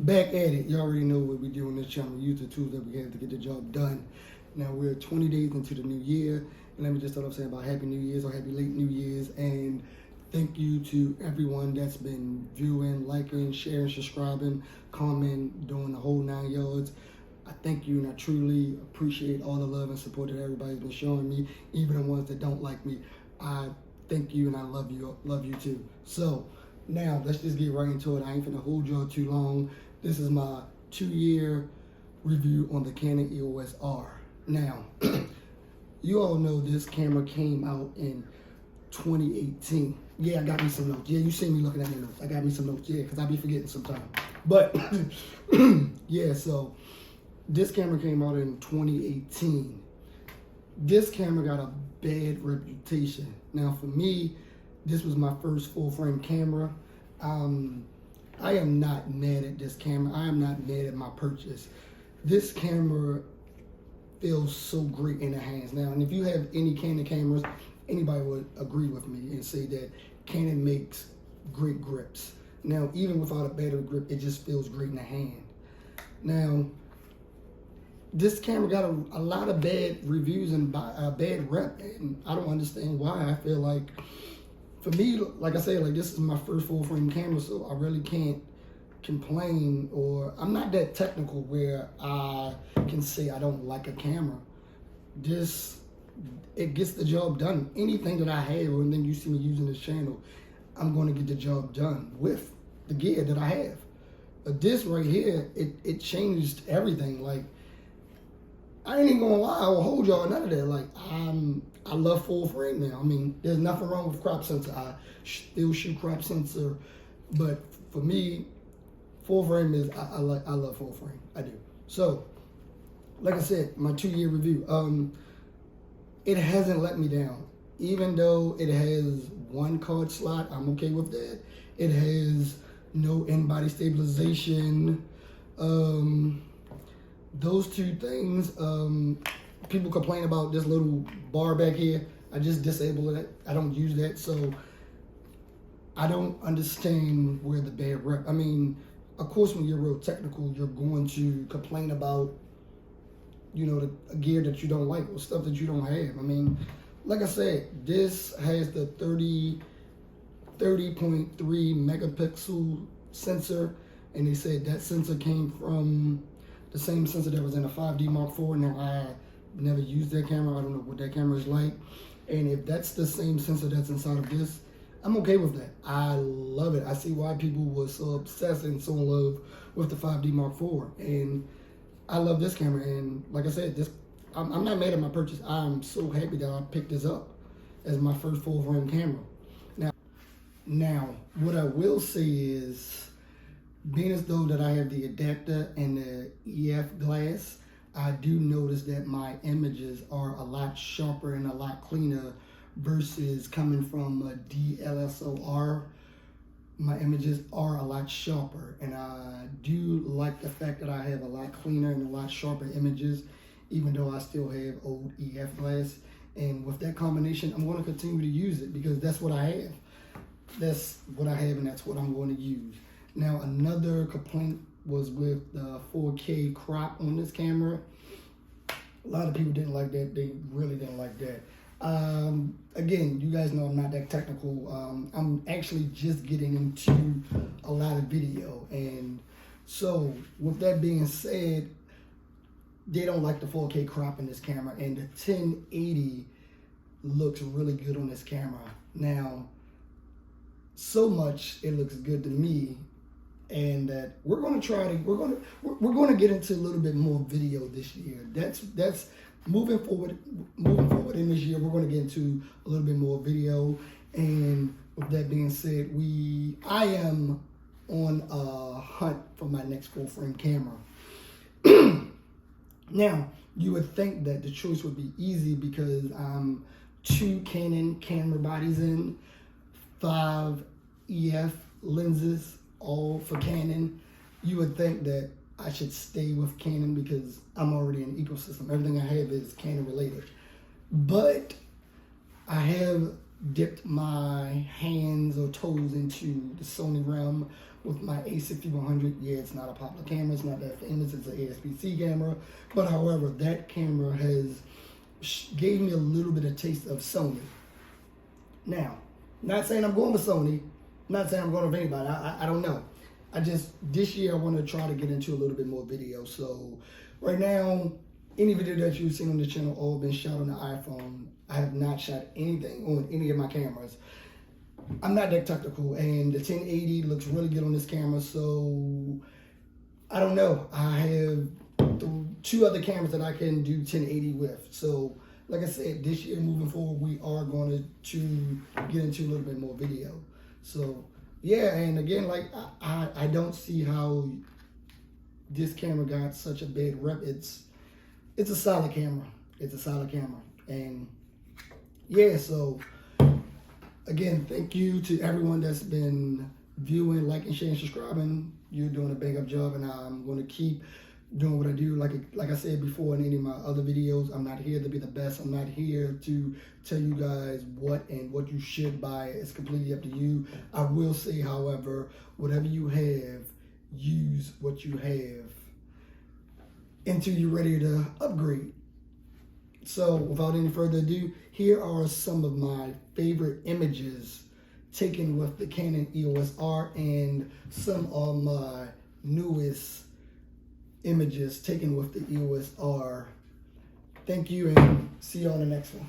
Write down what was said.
back at it. You already know what we do on this channel. We use the tools that we have to get the job done. Now we're 20 days into the new year, and let me just start off saying about Happy New Year's or Happy Late New Year's, and thank you to everyone that's been viewing, liking, sharing, subscribing, commenting, doing the whole 9 yards. I thank you, and I truly appreciate all the love and support that everybody's been showing me, even the ones that don't like me. I thank you, and I love you too. So now let's just get right into it. I ain't finna hold y'all too long. This is my 2-year review on the Canon EOS R. Now, you all know this camera came out in 2018. Yeah, I got me some notes. Yeah, you see me looking at my notes. I got me some notes. Yeah, because I be forgetting sometimes. But yeah, so this camera came out in 2018. This camera got a bad reputation. Now, for me, this was my first full-frame camera. I am not mad at this camera. I am not mad at my purchase. This camera feels so great in the hands now. And if you have any Canon cameras, anybody would agree with me and say that Canon makes great grips. Now, even without a battery grip, it just feels great in the hand. Now, this camera got a lot of bad reviews and a bad rep, and I don't understand why. I feel like, for me, like I said, like this is my first full frame camera, so I really can't complain, or I'm not that technical where I can say I don't like a camera. It gets the job done. Anything that I have, or anything you see me using this channel, I'm going to get the job done with the gear that I have. But this right here, it changed everything. Like, I ain't even gonna lie, I will hold y'all, none of that. Like, I love full frame now. I mean, there's nothing wrong with crop sensor. I still shoot crop sensor, but for me, full frame is, I love full frame. I do. So, like I said, my 2-year review, it hasn't let me down. Even though it has one card slot, I'm okay with that. It has no in-body stabilization. Those two things, people complain about this little bar back here. I just disable it. I don't use that, so I don't understand where the bad rep. I mean, of course, when you're real technical, you're going to complain about, you know, the gear that you don't like or stuff that you don't have. I mean, like I said, this has the 30.3 megapixel sensor, and they said that sensor came from the same sensor that was in a 5D Mark IV. Now, I never used that camera. I don't know what that camera is like. And if that's the same sensor that's inside of this, I'm okay with that. I love it. I see why people were so obsessed and so in love with the 5D Mark IV. And I love this camera. And like I said, I'm not mad at my purchase. I'm so happy that I picked this up as my first full frame camera. Now, what I will say is, being as though that I have the adapter and the EF glass, I do notice that my images are a lot sharper and a lot cleaner versus coming from a DSLR. My images are a lot sharper, and I do like the fact that I have a lot cleaner and a lot sharper images, even though I still have old EF glass. And with that combination, I'm going to continue to use it because that's what I have. That's what I have, and that's what I'm going to use. Now, another complaint was with the 4K crop on this camera. A lot of people didn't like that. They really didn't like that. Again, you guys know I'm not that technical. I'm actually just getting into a lot of video. And so, with that being said, they don't like the 4K crop in this camera. And the 1080 looks really good on this camera. Now, so much it looks good to me, and that we're going to get into a little bit more video this year. That's moving forward in this year. We're going to get into a little bit more video. And with that being said, I am on a hunt for my next full frame camera. Now, you would think that the choice would be easy because I'm 2 Canon camera bodies in, 5 EF lenses, all for Canon. You would think that I should stay with Canon because I'm already in the ecosystem. Everything I have is Canon related. But I have dipped my hands or toes into the Sony realm with my A6100. Yeah, it's not a popular camera. It's not that famous. It's an ASPC camera. But however, that camera has gave me a little bit of taste of Sony. Now, not saying I'm going to Sony. Not saying I'm going to anybody. I don't know. This year I want to try to get into a little bit more video. So right now, any video that you've seen on the channel all been shot on the iPhone. I have not shot anything on any of my cameras. I'm not that technical, and the 1080 looks really good on this camera, so I don't know. I have two other cameras that I can do 1080 with. So like I said, this year moving forward, we are going to get into a little bit more video. So yeah, and again, like I don't see how this camera got such a bad rep. It's a solid camera. It's a solid camera. And yeah, so again, thank you to everyone that's been viewing, liking, sharing, subscribing. You're doing a bang up job, and I'm going to keep doing what I do. Like I said before in any of my other videos, I'm not here to be the best. I'm not here to tell you guys what you should buy. It's completely up to you. I will say, however, whatever you have, use what you have until you're ready to upgrade. So without any further ado, here are some of my favorite images taken with the Canon EOS R and some of my newest images taken with the EOS R. Thank you, and see you on the next one.